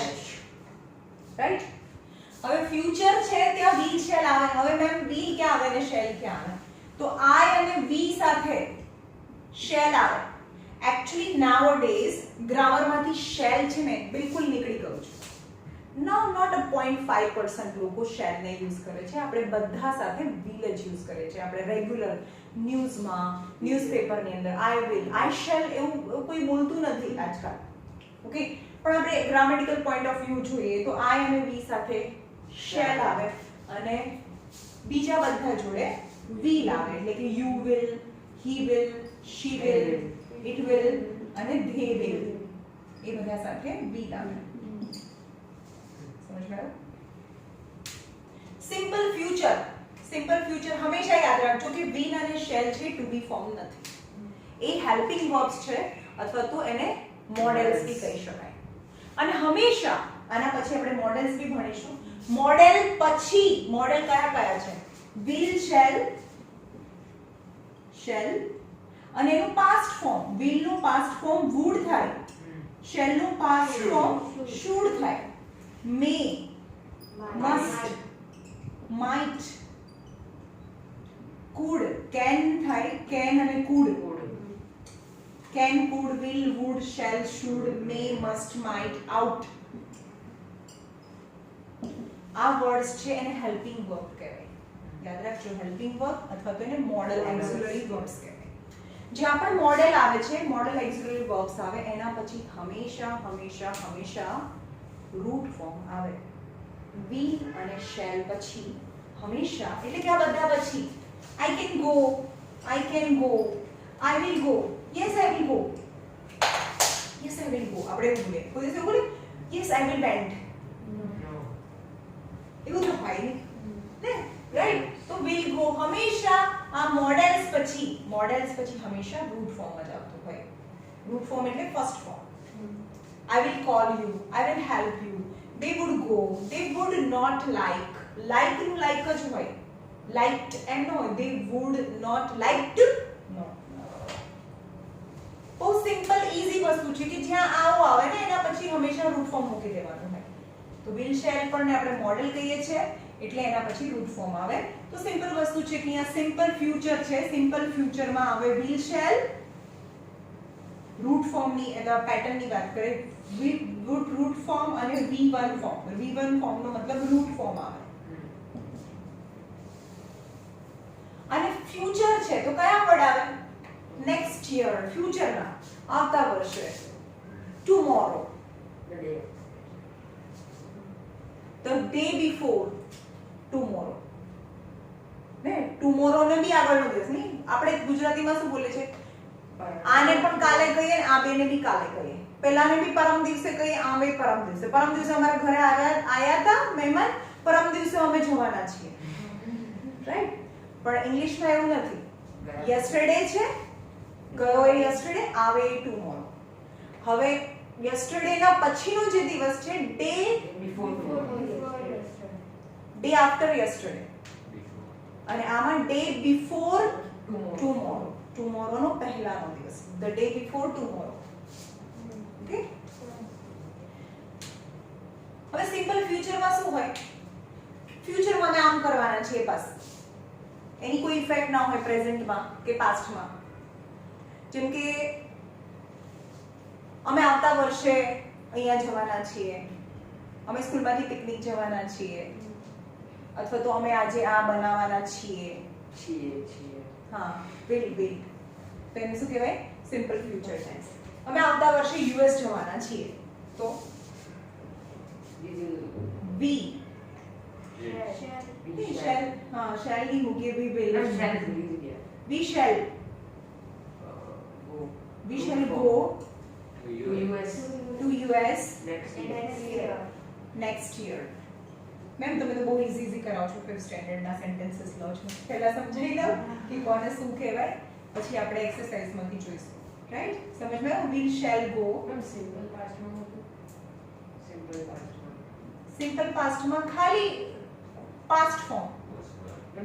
રાઈટ? હવે ફ્યુચર છે ત્યાં વિલ શેલ આવે. હવે મેમ વિલ ક્યાં આવે ને શેલ ક્યાં આવે? તો આઈ અને વી સાથે શેલ આવે. એકચ્યુઅલી નાઉઅડેઝ ગ્રામરમાંથી શેલ છે ને બિલકુલ નીકળી ગયું છે. નાઉ નોટ અ 0.5% લોકો શેલ ને યુઝ કરે છે. આપણે બધા સાથે વિલ જ યુઝ કરીએ છીએ. આપણે રેગ્યુલર ન્યૂઝમાં, ન્યૂઝપેપરની અંદર આઈ વિલ, આઈ શેલ એવું કોઈ બોલતું નથી આજકાલ. ઓકે, પણ આપણે ગ્રામેટિકલ પોઈન્ટ ઓફ વ્યૂ જોઈએ તો આઈ અને વી સાથે શેલ આવે અને બીજા બધા જોડે વિલ આવે. એટલે કે you will, he will, she will, it will અને ધે વિલ, એ બધા સાથે વિલ આવે. સમજ ગયો? Simple future. સિમ્પલ ફ્યુચર હંમેશા યાદ રાખજો કે વિલ અને શેલ છે ટુ બી ફોર્મ નથી. એ હેલ્પિંગ વર્બ્સ છે અથવા તો એને મોડેલ્સ બી કહી શકાય. અને હંમેશા આના પછી આપણે મોડેલ્સ બી ભણીશું. મોડેલ પછી મોડેલ કયા કયા છે? વિલ, શેલ, શેલ અને એનું પાસ્ટ ફોર્મ. વિલ નું પાસ્ટ ફોર્મ વુડ થાય, શેલ નું પાસ્ટ ફોર્મ શુડ થાય. May, must, might, could, can થાય, કેન અને could. Can, could, will, would, shall, should, may, must, might, out. આ વર્ડ્સ છે એને હેલ્પિંગ વર્બ કહેવાય. યાદ રાખજો, હેલ્પિંગ વર્બ અથવા તો એને મોડલ એક્ઝિલરી વર્બ્સ કહેવાય. જ્યાં પણ મોડેલ આવે છે, મોડલ એક્ઝિલરી વર્બ્સ આવે એના પછી હંમેશા હંમેશા હંમેશા રૂટ ફોર્મ આવે. વિલ અને શેલ પછી હંમેશા, એટલે કે આ બધા પછી I can go, I can go, I will go, yes I will go, yes I will go. આપણે એવું બોલીએ, કોઈ દિવસ એવું બોલે યસ આઈ વિલ વેન્ટ. એવું તો હોય નહીં ને, રાઈટ? તો વિલ ગો હંમેશા આ મોડેલ્સ પછી હંમેશા રૂટ ફોર્મ જ આવતું હોય. રૂટ ફોર્મ એટલે first form. I will call you, I will help you, they would go, they would not like. Like નું like જ હોય. Liked એમ ન હોય. They would not liked, no. બહુ સિમ્પલ ઈઝી વસ્તુ છે કે જ્યાં આવો આવે ને એના પછી હંમેશા રૂટ ફોર્મ મૂકી દેવાનું હોય. તો વિલ શેલ પણ આપણે મોડેલ કહીએ છીએ એટલે એના પછી રૂટ ફોર્મ આવે. તો સિમ્પલ વસ્તુ છે કે અહીંયા સિમ્પલ ફ્યુચર છે. સિમ્પલ ફ્યુચરમાં આવે વિલ શેલ. રૂટ ફોર્મની એટલે પેટર્નની વાત કરીએ, રૂટ ફોર્મ અને V1 ફોર્મ. V1 ફોર્મનો મતલબ રૂટ ફોર્મ આવે. અને ફ્યુચર છે તો કયા વર્ડ આવે? નેક્સ્ટ યર, ફ્યુચરના, આવતા વર્ષે. Tomorrow, the day before tomorrow. ને ટુમોરો ને બી આગળનો દિવસ નહીં. આપણે ગુજરાતીમાં શું બોલે છે? આને પણ કાલે કહીએ ને આ બેને બી કાલે કહીએ. પહેલાને બી પરમ દિવસે કહીએ, આમે પરમ દિવસે. પરમ દિવસે અમારા ઘરે આયા હતા મહેમાન, પરમ દિવસે અમે જવાના છીએ. રાઈટ? પણ ઇંગ્લિશમાં એવું નથી. યસ્ટરડે છે, ગયો એ યસ્ટરડે, આવે એ ટુમોરો. હવે યસ્ટરડે ના પછીનો જે દિવસ છે day before day after yesterday. અને આમાં ડે બિફોર ટુમોરો. ટુમોરો નો પહેલાનો દિવસ, ધ ડે બિફોર ટુમોરો. હોય ફ્યુચરમાં અમે આમ કરવાના છીએ બસ એની કોઈ ઇફેક્ટ ના હોય પ્રેઝન્ટમાં કે પાસ્ટમાં જેમ કે અમે આવતા વર્ષે અહીંયા જવાના છીએ અમે સ્કૂલમાંથી પિકનિક જવાના છીએ અથવા તો અમે આજે આ બનાવવાના છીએ હા વિલ તો એને શું કહેવાય સિમ્પલ ફ્યુચર ટેન્સ અમે આવતા વર્ષે યુએસ જવાના છીએ તો વી shall shall ही होगी we will we shall go to US next year ma'am તમે તો બહુ ઇઝી કરાવો છો 5th સ્ટેન્ડર્ડ ના સેન્ટેન્સીસ લો છો પહેલા સમજાઈ દઉં કે કોને શું કહેવાય પછી આપણે એક્સરસાઇઝમાંથી જોઈશું રાઈટ સમજમાં we shall go સિમ્પલ પાસ્ટમાં ખાલી પાસ્ટ ફોર્મ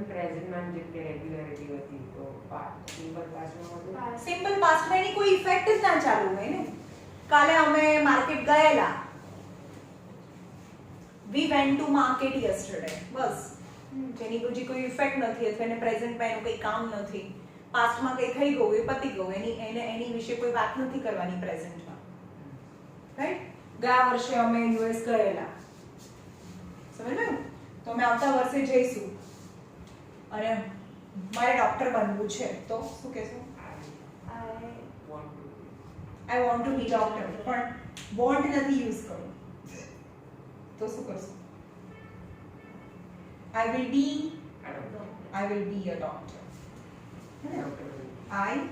પ્રેઝન્ટમાં જે રેગ્યુલરિટી હતી તો સિમ્પલ પાસ્ટમાં સિમ્પલ પાસ્ટમાં એની કોઈ ઇફેક્ટ જ ના ચાલુ હોય ને કાલે અમે માર્કેટ ગયેલા we went to market yesterday બસ જેની કોઈ ઇફેક્ટ નથી અથવા એને પ્રેઝન્ટમાં એનું કંઈ કામ નથી પાસ્ટમાં કંઈ થઈ ગયું એ પતી ગયું એની વિશે કોઈ વાત નથી કરવાની પ્રેઝન્ટમાં રાઈટ ગયા વર્ષે અમે યુએસ ગયેલા સમજાયું તો અમે આવતા વર્ષે જઈશું અને મારે ડોક્ટર બનવું છે તો શું કહેશું I want to be doctor પણ વોન્ટ નથી યુઝ કરવું તો શું કરશું I will be a doctor I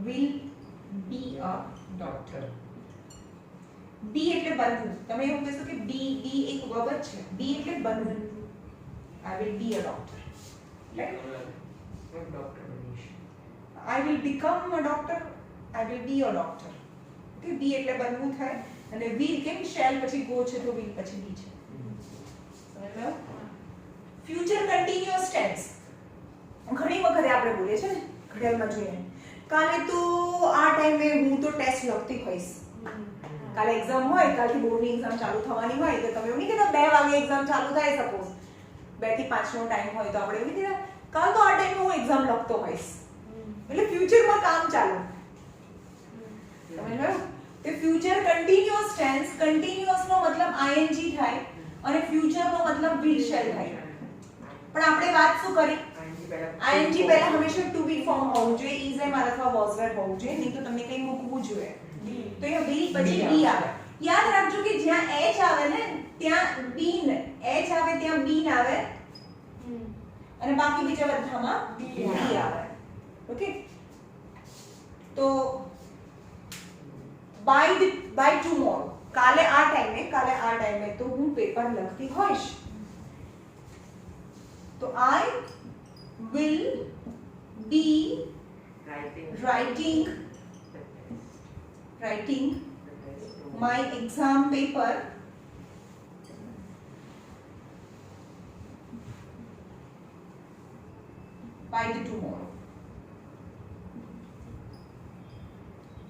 will be a doctor be એટલે બનવું તમે એવું કહેશો કે બી એક વર્બ જ છે બી એટલે બનવું I will be a doctor I will become a doctor I will be a doctor okay be એટલે બનવું થાય અને વી કેમ શેલ પછી ગો છે તો વી પછી બી છે સમજ્યો ફ્યુચર કન્ટિન્યુઅસ ટેન્સ ઘણી વખત આપણે બોલીએ છીએ ને ઘડિયાળમાં જોઈએ કાલે તો આ ટાઈમે હું તો ટેસ્ટ લખતી હોઈશ કાલે એક્ઝામ હોય કાલથી બોર્ડની એક્ઝામ ચાલુ થવાની હોય તો તમે એવું નહીં કહેતા 2 વાગે એક્ઝામ ચાલુ થાય સપોઝ 2 થી 5 નો ટાઈમ હોય તો આપણે એવું નહીં કહેતા કાલ તો આ ટાઈમે હું એક્ઝામ લખતો હોઈશ એટલે ફ્યુચરમાં કામ ચાલુ સમજ્યો તે ફ્યુચર કન્ટિન્યુઅસ ટેન્સ કન્ટિન્યુઅસ નો મતલબ ing થાય અને ફ્યુચર નો મતલબ will shall થાય પણ આપણે વાત શું કરી ing પહેલા હંમેશા ટુ બી ફોર્મ હોવું જોઈએ is am અથવા was were હોવું જોઈએ નહીં તો તમને કંઈ મૂકવું જોઈએ તો એ will પછી be આવે યાદ રાખજો કે જ્યાં h આવે ને ત્યાં been h આવે ત્યાં been આવે અને બાકી બીજા બધામાં be આવે ઓકે તો by tomorrow કાલે આ ટાઈમે તો હું પેપર લખતી હોઈશ તો I will be writing my exam paper by the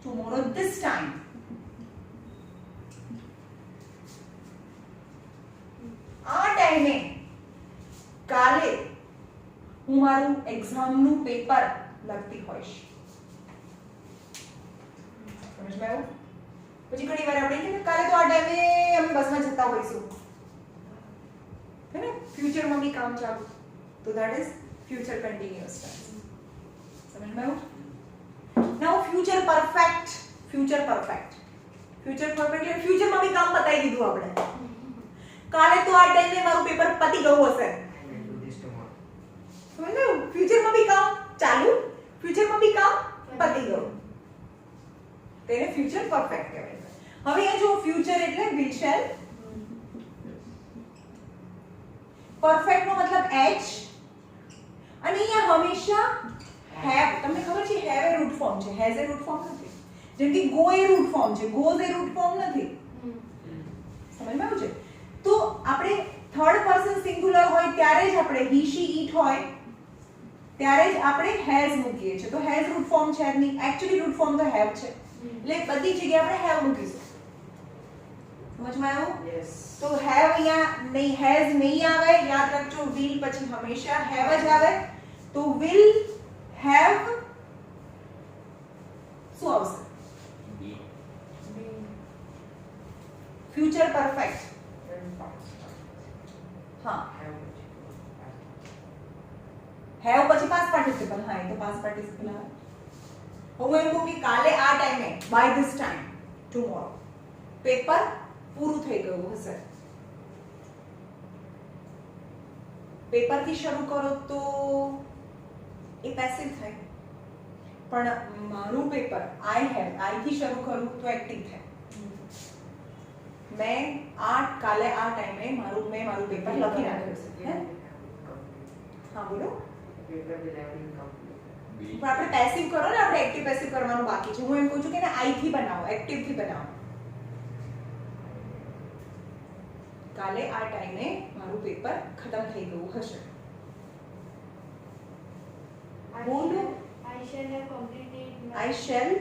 tomorrow this time આ ટાઈમે કાલે હું મારું એક્ઝામનું પેપર લખતી હોઈશ સમજમાં આવ્યું પછી ઘણી વાર આપણે કહીએ કાલે તો આ ટાઈમે અમે બસમાં જતા હોઈશું હે ને ફ્યુચરમાં બી કામ ચાલુ તો that is future continuous tense સમજમાં આવ્યું નાઉ ફ્યુચર પરફેક્ટ એટલે ફ્યુચરમાં બી કામ પતાઈ દીધું આપણે કાલે તો આ ટાઈમે મારું પેપર પતી ગયું હશે સમજ્યું ફ્યુચરમાં બી કામ ચાલુ ફ્યુચરમાં બી કામ પતી ગયું તેને ફ્યુચર પરફેક્ટ કહેવાય હવે આ જો ફ્યુચર એટલે will shall પરફેક્ટ નો મતલબ h અને અહીંયા હંમેશા have તમને ખબર છે have એ રૂટ ફોર્મ છે has એ રૂટ ફોર્મ નથી જેમ કે go એ રૂટ ફોર્મ છે goes એ રૂટ ફોર્મ નથી સમજમાં આવ્યું છે તો આપણે થર્ડ પર્સન સિંગ્યુલર હોય ત્યારે જ આપણે he she it હોય ત્યારે જ આપણે has મૂકીએ છીએ તો has રૂટ ફોર્મ છે નહીં એક્ચ્યુઅલી રૂટ ફોર્મ તો have છે એટલે બધી જગ્યાએ આપણે have મૂકીશું સમજમાં આવ્યું? Yes. તો હેવ અહીંયા નહીં, હેઝ નહીં આવે, યાદ રાખજો will પછી હંમેશા હેવ જ આવે. તો will have શું આવશે? Future perfect. And past. હા, Have પછી past. હેવ પછી પાસ્ટ પાર્ટિસિપલ. હા, એ તો પાસ્ટ પાર્ટિસિપલ આવે. હું એમ કહું કે કાલે આ ટાઈમે, by this time tomorrow paper પૂરું થઈ ગયું હશે. પેપર થી શરૂ કરો તો એ પેસિવ થાય, પણ મારું પેપર આઈ હેવ, આઈ થી શરૂ કરું તો એક્ટિવ થાય. મેં કાલે આ ટાઈમે મેં મારું પેપર લખી નાખ્યું છે. હે? હા, બોલો. Paper will have been complete. પણ આપણે પેસિવ કરો ને, આપણે એક્ટિવ પેસિવ કરવાનું બાકી છે. હું એમ કહું છું કે આઈ થી બનાવો, એક્ટિવ થી બનાવો. કાલે આ ટાઈમે મારું પેપર ખતમ થઈ ગયું હશે. બોલો. I shall have completed my I shall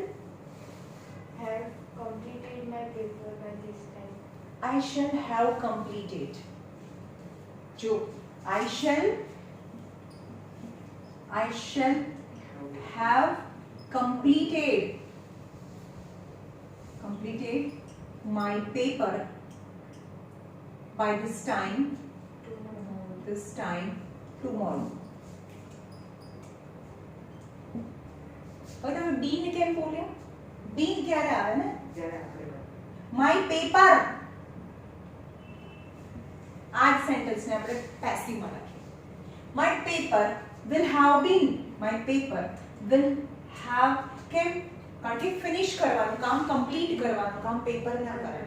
have completed my paper by this time. I shall have completed. જો I shall have completed my paper by this time tomorrow. હવે તમે been કેમ બોલ્યા? been ક્યારે આવે ને? જ્યારે આપણે my paper. આ જ સેન્ટેન્સ ને આપણે પેસિવ માં લખીએ. my paper will have been. my paper will have કેમ? કારણ કે ફિનિશ કરવાનું કામ, કમ્પ્લીટ કરવાનું કામ પેપર ના કરે.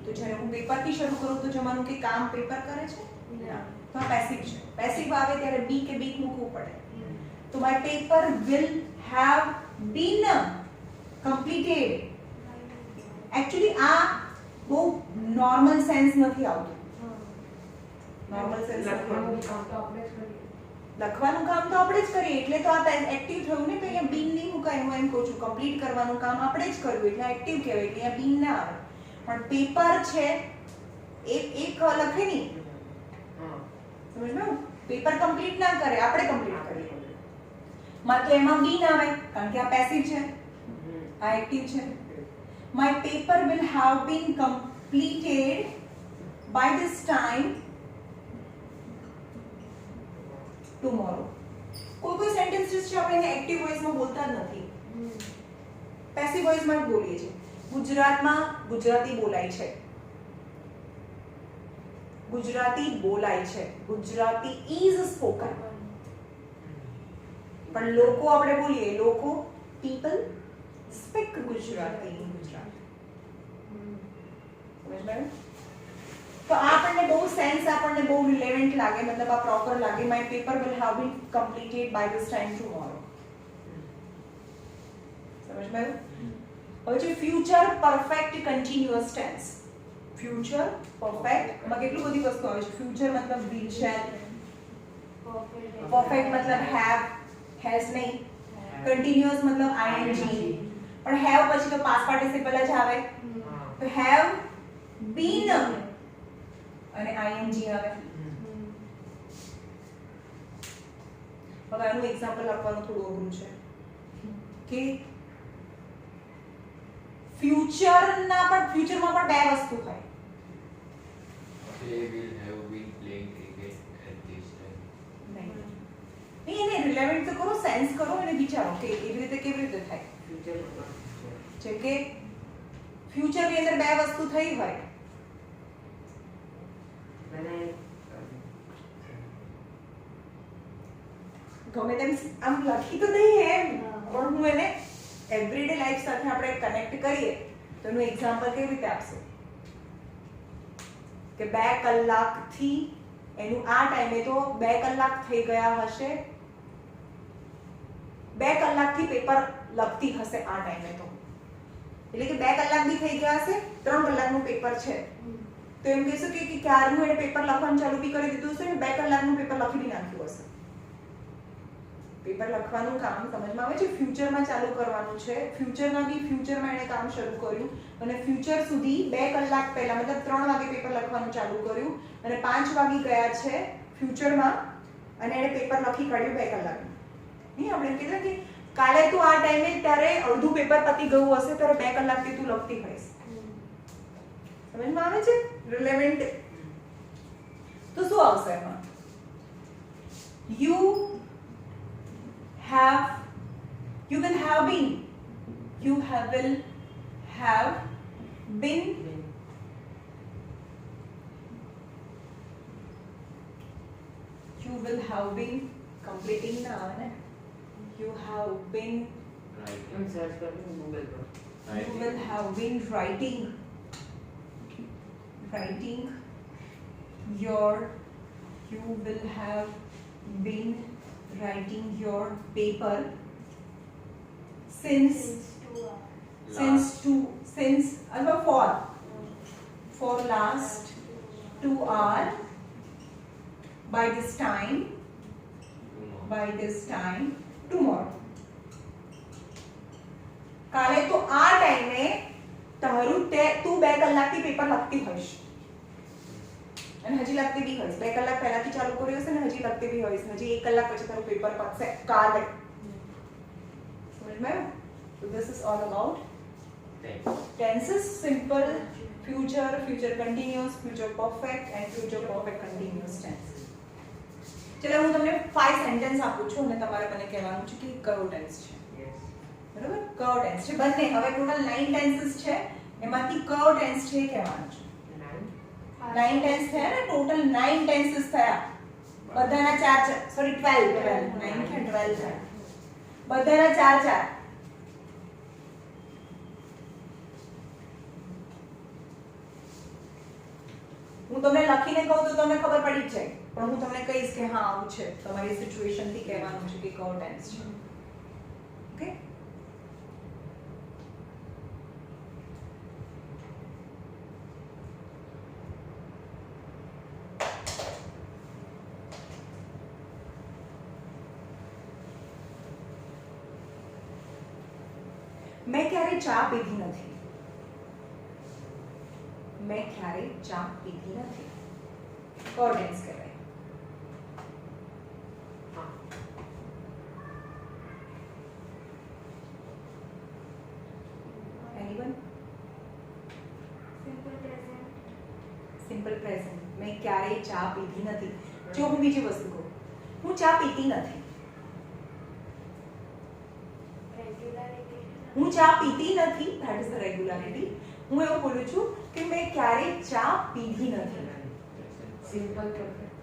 તો જ્યારે હું પેપર થી શરૂ કરું તો જવાનું કે કામ પેપર કરે છે ના, તો આ પેસિવ છે. પેસિવ આવે ત્યારે બી કે બીક મૂકવું પડે. તો my paper will have been completed. Actually આ બહુ નોર્મલ સેન્સ નથી આવતું. નોર્મલ સેન્સ લખવાનું કામ તો આપણે જ કરીએ. લખવાનું કામ તો આપણે જ કરીએ એટલે તો આ એક્ટિવ થયું ને. તો અહીંયા બીન નહીં મુકાય. હું એમ કહું છું કમ્પ્લીટ કરવાનું કામ આપણે જ કર્યું એટલે એક્ટિવ કહેવાય, એટલે અહીંયા બીન ના આવે. પણ પેપર છે એક લખે નહીં. હા. સમજ્યું? પેપર કમ્પ્લીટ ના કરે, આપણે કમ્પ્લીટ કરીએ. માં તો એમાં બીન આવે કારણ કે આ પેસિવ છે, આ એક્ટિવ છે. My paper will have been completed by this time tomorrow. કોઈ સેન્ટેન્સીસ છે આપણે એને એક્ટિવ વોઇસમાં બોલતા જ નથી, પેસિવ વોઇસમાં જ બોલીએ છીએ. ગુજરાતમાં ગુજરાતી બોલાય છે, ગુજરાતી is spoken. પણ લોકો આપણે બોલીએ, લોકો people speak Gujarati in Gujarat. સમજ્યું? તો આપણને બહુ સેન્સ, આપણને બહુ રિલેવન્ટ લાગે, મતલબ આ પ્રોપર લાગે. my paper will have been completed by this time tomorrow. સમજ્યું? હવે છે future perfect continuous tense. Future perfect માં કેટલી બધી વસ્તુ આવે છે. ફ્યુચર મતલબ will shall, પરફેક્ટ મતલબ have, has નહીં, કન્ટિન્યુઅસ મતલબ ing, પણ have પછી તો પાસ્ટ પાર્ટિસિપલ જ આવે. તો have been અને ing આવે. હવે આનું એક્ઝામ્પલ આપવાનું થોડું અઘરું છે કે ફ્યુચરમાં પણ બે વસ્તુ થાય. They will have been playing cricket at this time. નહીં, એને રિલેવન્ટ તો કરો, સેન્સ કરો અને વિચારો કે એવી રીતે કેવી રીતે થાય. ફ્યુચરમાં જેમ કે ફ્યુચરની અંદર બે વસ્તુ થઈ હોય. મને ગમે તેમ આમ લખી તો નહીં એમ, પણ હું એને એવરીડે લાઈફ સાથે આપણે કનેક્ટ કરીએ તો એનું એક્ઝામ્પલ કેવી રીતે આપશો કે 2 કલાકથી એનું આ ટાઈમે તો 2 કલાક થઈ ગયા હશે, 2 કલાકથી પેપર લખતી હશે આ ટાઈમે તો, એટલે કે 2 કલાક બી થઈ ગયા હશે, 3 કલાકનું પેપર છે તો એમ કહેશો કે ક્યારનું એને પેપર લખવાનું ચાલુ બી કરી દીધું હશે ને 2 કલાકનું પેપર લખી બી નાખ્યું હશે. પેપર લખવાનું કામ સમજમાં આવે છે, ફ્યુચરમાં ચાલુ કરવાનું છે. ફ્યુચરમાં એણે કામ શરૂ કર્યું અને ફ્યુચર સુધી 2 કલાક પહેલા મતલબ 3 વાગે પેપર લખવાનું ચાલુ કર્યું અને 5 વાગી ગયા છે ફ્યુચરમાં અને એણે પેપર લખી કાઢ્યું 2 કલાકમાં. નહીં આપણે કીધું કે કાલે તું આ ટાઈમે ત્યારે અડધું પેપર પતી ગયું હશે ત્યારે 2 કલાકથી તું લખતી હોઈશ. સમજમાં આવે છે? રિલેવન્ટ. તો શું આવશે એમાં? You will have been. You will have been. You will have been completing ना है. You have been. हम सर्च करते हैं गूगल पर. You will have been writing your. You will have been writing your paper since for last 2 hours by this time tomorrow. કાલે તો આ ટાઈમે તું 2 કલાકથી પેપર લખતી હોઈશ અને હજી લખતી બી હોઈશ. 2 કલાક પહેલાથી ચાલુ કર્યું હશે ને હજી લખતી બી હોઈશ. હજી 1 કલાક પછી તારું પેપર પતશે કાલે. સમજમાં? So this is all about tenses: simple, future, future continuous, future perfect and future perfect continuous tense. ચલો હું તમને 5 સેન્ટેન્સ આપું છું અને તમારે મને કહેવાનું છે કે કયો ટેન્સ છે. Yes. બરાબર? કયો ટેન્સ છે? બંને હવે ટોટલ 9 ટેન્સીસ છે એમાંથી કયો ટેન્સ છે એ કહેવાનું છે. 9 ટેન્સ થયા ને ટોટલ 9 ટેન્સીસ થયા. બધાના 4 સોરી 12 9 કે 12 થયા. બધાના 4 હું તમને લખીને કહું તો તમને ખબર પડી જ જાય પણ હું તમને કહીશ કે હા આવું છે. તમારી સિચ્યુએશન થી કહેવાનું છે કે કયો ટેન્સ છે. ઓકે? મેં ક્યારે ચા પીધી નથી. મેં ક્યારે ચા પીધી નથી. કયો ટેન્સ કહેવાય? Anyone? Simple present. મેં ક્યારે ચા પીધી નથી. જો હું બીજી વસ્તુ કહું, હું ચા પીતી નથી. હું ચા પીતી નથી, that is the regularity. હું એવું બોલું છું કે મેં ક્યારે ચા પીધી નથી. Simple perfect.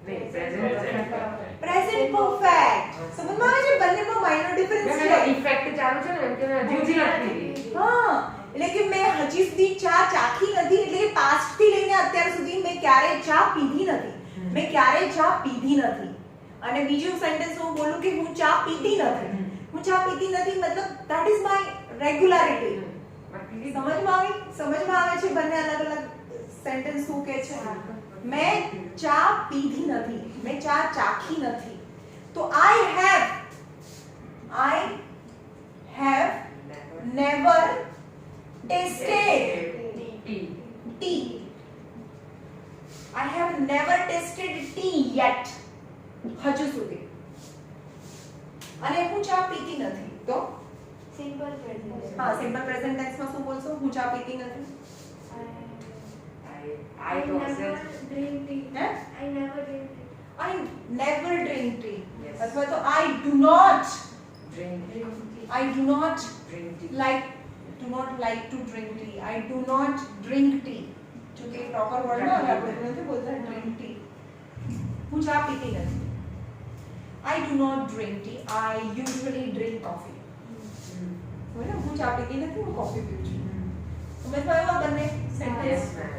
નહીં, Present present perfect. Present perfect. સમજમાં આવે છે? બંનેમાં માઇનર ડિફરન્સ છે. ઇફેક્ટ ચાલુ છે ને એમ કે મેં હજી નથી પીધી. હા, એટલે કે મેં હજી સુધી ચા ચાખી નથી એટલે કે પાસ્ટ થી લઈને અત્યાર સુધી મેં ક્યારે ચા પીધી નથી. મેં ક્યારે ચા પીધી નથી. અને બીજું સેન્ટેન્સ હું બોલું કે હું ચા પીતી નથી. હું ચા પીતી નથી મતલબ that is my regularity. સમજમાં આવે છે? બંને અલગ અલગ સેન્ટેન્સ શું કહે છે. મેં ચા પીધી નથી, મેં ચા ચાખી નથી. તો I have never tasted tea. I have never tasted tea yet. હજુ સુધી. અને હું ચા પીતી નથી તો સિમ્પલ પ્રેઝન્ટ. હા, સિમ્પલ પ્રેઝન્ટ ટેન્સમાં શું બોલશો? હું ચા પીતી નથી. I don't say. drink tea. હે? I never drink tea. I never drink tea. Yes. અથવા તો I do not Drink tea. like to drink tea. I do not drink tea. જો કે પ્રોપર વર્ડ ના આવે આપણે નથી બોલતા drink tea. હું ચા પીતી નથી. I do not drink tea. I usually drink coffee. બોલો, હું ચા પીતી નથી, હું કોફી પીઉં છું. સમજમાં આવ્યું આ બંને સેન્ટેન્સ? Yes, ma'am.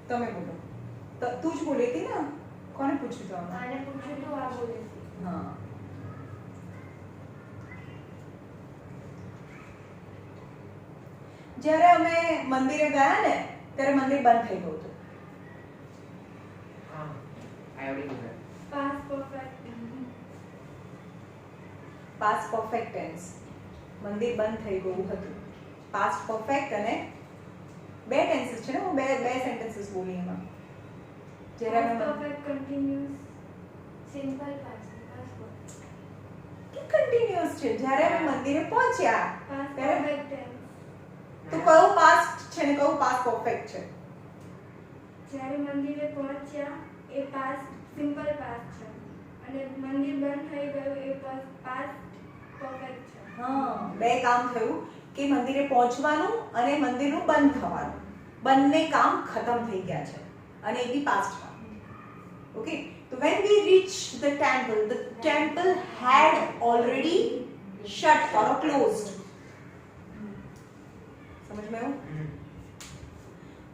તમે બોલો. તું જ બોલી હતી ને? કોને પૂછ્યું તો આમાં? આને પૂછ્યું તો આ બોલે છે. હા. જ્યારે અમે મંદિરે ગયા ને ત્યારે મંદિર બંધ થઈ ગયું હતું. હા I already knew that. Past perfect. Past perfect tense. મંદિર બંધ થઈ ગયું હતું. પાસ્ટ પરફેક્ટ અને બે ટેન્સીસ છે ને, હું બે સેન્ટેન્સીસ બોલી એમાં. જ્યારે Past અમે perfect continuous. Simple past. Past perfect. Continuous છે. જ્યારે અમે મંદિરે પહોંચ્યા Past ત્યારે perfect tense. તો કયું પાસ્ટ છે ને કયું પાસ્ટ પરફેક્ટ છે? જ્યારે મંદિરે પહોંચ્યા એ પાસ્ટ સિમ્પલ પાસ્ટ છે અને મંદિર બંધ થઈ ગયું એ પાસ્ટ પરફેક્ટ છે. હા, બે કામ થયું કે મંદિરે પહોંચવાનું અને મંદિરનું બંધ થવાનું, બંને કામ ખતમ થઈ ગયા છે અને એ બી પાસ્ટમાં. ઓકે, તો when we reached the temple had already shut or closed. સમજ માં આવ્યું?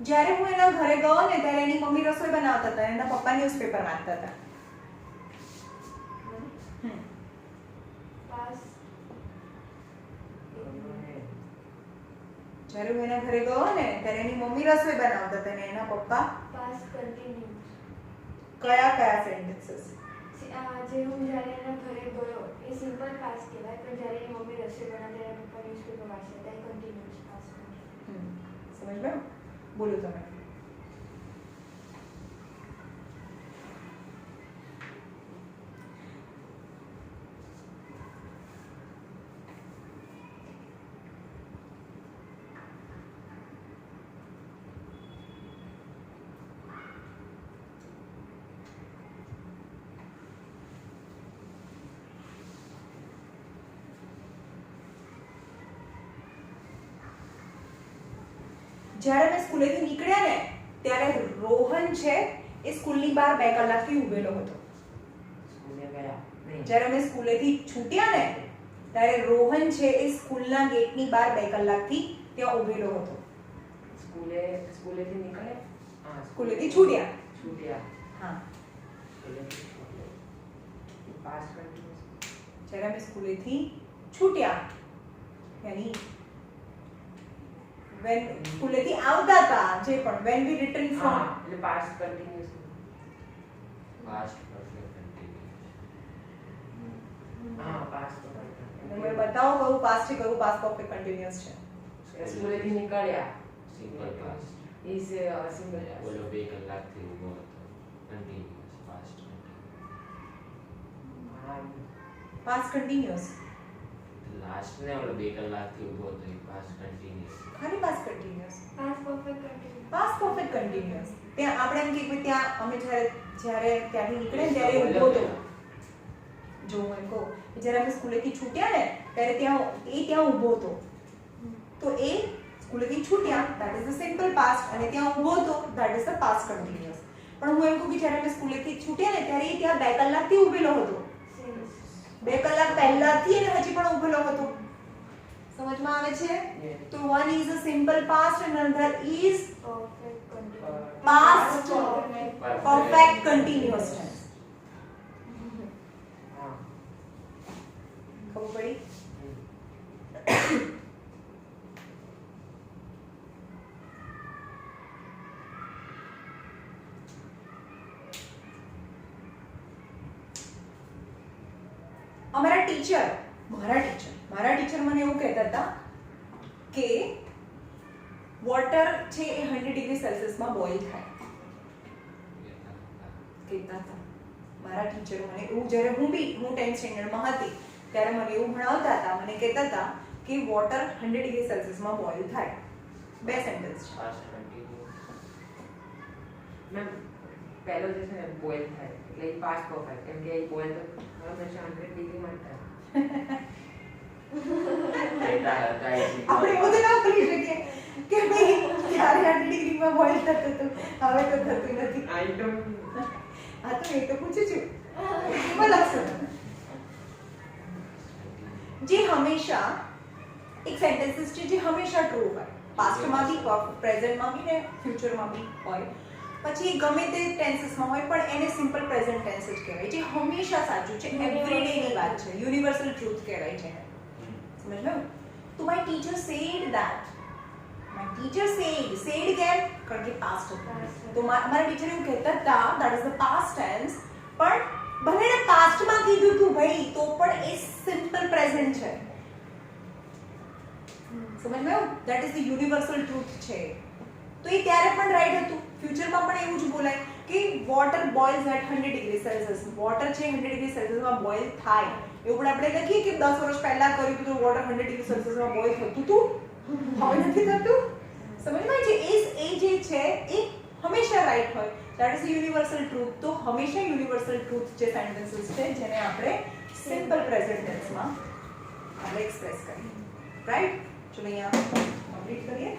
જ્યારે હું એના ઘરે ગયો ને ત્યારે એની મમ્મી રસોઈ બનાવતા હતા, એના પપ્પા ન્યૂઝપેપર વાંચતા હતા. પાસ્ટ જ્યારે હું એના ઘરે ગયો ને ત્યારે એની મમ્મી રસોઈ બનાવતા હતા અને એના પપ્પા પાસ્ટ કન્ટિન્યુઅસ. કયા સેન્ટેન્સીસ? જે હું જ્યારે એના ઘરે ગયો એ સિમ્પલ પાસ્ટ કહેવાય પણ જ્યારે એની મમ્મી રસોઈ બનાવતા એના પપ્પા ન્યૂઝપેપર વાંચતા હતા એ કન્ટિન્યુઅસ પાસ્ટ. સમજ ગયો? બોલો તમે. જ્યારે મેં સ્કૂલેથી નીકળ્યા ને ત્યારે રોહન છે એ સ્કૂલની બહાર 2 કલાકથી ઊભેલો હતો. સ્કૂલે ગયા નહીં. જ્યારે અમે સ્કૂલેથી છૂટ્યા ને ત્યારે રોહન છે એ સ્કૂલના ગેટની બહાર 2 કલાકથી ત્યાં ઊભેલો હતો. સ્કૂલેથી નીકળે હા સ્કૂલેથી છૂટ્યા. હા, પાસ્ટ કન્ટિન્યુઅસ. જ્યારે અમે સ્કૂલેથી છૂટ્યા યાની when સ્કૂલેથી આવતા હતા જે પણ when we return from હા એટલે past continuous. Past perfect continuous. હા પાસ્ટ પરફેક્ટ. તમે બતાવો કયું પાસ્ટ છે કયું પાસ્ટ પરફેક્ટ કન્ટિન્યુઅસ છે. સ્કૂલેથી નીકળ્યા Simple past. ઇઝ સિમ્પલ બોલો 2 કલાકથી ઊભો હતો. Continuous past continuous. Past continuous last ને ઓલો 2 કલાકથી ઊભો હતો એ past continuous. ખાલી past continuous. Past perfect continuous. Past perfect continuous. ત્યાં આપણે એમ કહીએ કે ત્યાં અમે જ્યારે ત્યાંથી નીકળે ને ત્યારે ઊભો હતો. જો હું એમ કહું કે જ્યારે અમે સ્કૂલેથી છૂટ્યા ને ત્યારે ત્યાં ઊભો હતો. તો એ સ્કૂલેથી છૂટ્યા that is the simple past અને ત્યાં ઊભો હતો that is the past continuous. પણ હું એમ કહું કે જ્યારે અમે સ્કૂલેથી છૂટ્યા ને ત્યારે એ ત્યાં 2 કલાકથી ઊભેલો હતો. 2 કલાક પહેલાથી એને હજી પણ ઊભેલો હતો. સમજમાં આવે છે? તો one is a simple past and another is perfect continuous. past perfect continuous tense. હા ખબર પડી? મારા ટીચર મને એવું કહેતા હતા કે વોટર છે એ 100 ડિગ્રી સેલ્સિયસમાં બોઇલ થાય. કહેતા હતા મારા ટીચર મને એવું, જ્યારે હું 10th સ્ટેન્ડર્ડમાં હતી ત્યારે મને એવું ભણાવતા હતા, મને કહેતા હતા કે વોટર 100 ડિગ્રી સેલ્સિયસમાં બોઇલ થાય. બે સેન્ટેન્સ છે. Past continuous. મેમ પહેલો જે છે ને બોઇલ થાય એટલે એ પાસ્ટ પરફેક્ટ કેમ કે એ બોઇલ તો હંમેશા 100 ડિગ્રીમાં જ થાય. કહેતા હતા એ આપણે એવું તો ના કરી શકીએ કે ભાઈ ત્યારે 100 ડિગ્રીમાં બોઇલ થતું હતું, હવે તો થતું નથી. આઈ ડોન્ટ હા તો એ તો પૂછું છું એમાં લખશો જે હંમેશા એક સેન્ટેન્સીસ છે જે હંમેશા ટ્રુ હોય, પાસ્ટમાં બી, પ્રેઝન્ટમાં બી ને ફ્યુચરમાં બી હોય. પછી ગમે તે ટેન્સીસમાં હોય પણ એને સિમ્પલ પ્રેઝન્ટ ટેન્સ જ કહેવાય, જે હંમેશા સાચું છે, એવરીડેની વાત છે, યુનિવર્સલ ટ્રુથ કહેવાય છે. સમજ લો? તો my teacher said that teacher said કેમ કારણ કે પાસ્ટ હતું Past હતું. તો મારા ટીચર એવું કહેતા હતા that is the past tense પણ ભલે ને પાસ્ટમાં કીધું તું ભાઈ તો પણ એ સિમ્પલ પ્રેઝન્ટ છે સમજમાં આવ્યું that is the universal truth છે તો એ ત્યારે પણ રાઈટ હતું ફ્યુચરમાં પણ એવું જ બોલાય કે water boils at 100 degree Celsius water છે 100 ડિગ્રી સેલ્સિયસમાં બોઇલ થાય એવું પણ આપણે લખીએ કે 10 વર્ષ પહેલા કર્યું હતું તો વોટર 100 ડિગ્રી સેલ્સિયસમાં બોઇલ થતું હતું હવે નથી થતું સમજમાં છે એ જે છે એ હંમેશા રાઈટ હોય ધેટ ઇઝ યુનિવર્સલ ટ્રુથ તો હંમેશા યુનિવર્સલ ટ્રુથ જે સેન્ટેન્સીસ છે જેને આપણે સિમ્પલ પ્રેઝન્ટ ટેન્સમાં આપણે એક્સપ્રેસ કરીએ રાઈટ ચલો અહીંયા કમ્પ્લીટ કરીએ